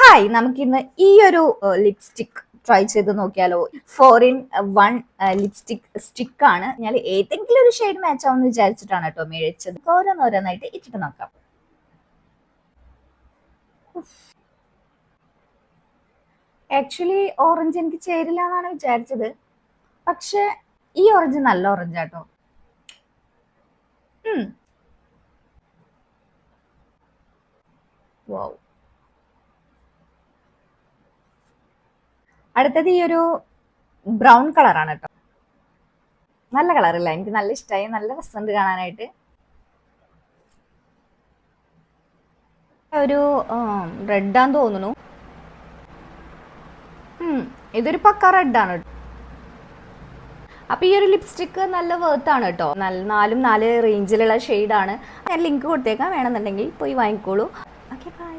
Hi, നമുക്കിന്ന് ഈ ഒരു ലിപ്സ്റ്റിക് ട്രൈ ചെയ്ത് നോക്കിയാലോ? 4-in-1 lipstick സ്റ്റിക്കാണ്. ഞാൻ ഏതെങ്കിലും ഒരു ഷെയ്ഡ് മാച്ച് ആവുമെന്ന് വിചാരിച്ചിട്ടാണ് കേട്ടോ മേടിച്ചത്. ഓരോന്നോരോന്നായിട്ട് ഇട്ടിട്ട് നോക്കാം. ആക്ച്വലി ഓറഞ്ച് എനിക്ക് ചേരില്ല എന്നാണ് വിചാരിച്ചത്, പക്ഷെ ഈ ഓറഞ്ച് നല്ല ഓറഞ്ച് ആട്ടോ. വൗ. അടുത്തത് ഈ ഒരു ബ്രൗൺ കളറാണ് കേട്ടോ. നല്ല കളറില്ല, എനിക്ക് നല്ല ഇഷ്ടമായി, നല്ല രസമുണ്ട് കാണാനായിട്ട്. ഒരു റെഡാന്ന് തോന്നുന്നു. ഇതൊരു പക്ക റെഡാണ്. അപ്പൊ ഈ ഒരു ലിപ്സ്റ്റിക്ക് നല്ല വേർത്താണ് കേട്ടോ. 4 റേഞ്ചിലുള്ള ഷെയ്ഡാണ്. ഞാൻ ലിങ്ക് കൊടുത്തേക്കാം, വേണമെന്നുണ്ടെങ്കിൽ പോയി വാങ്ങിക്കോളൂ. Okay, by.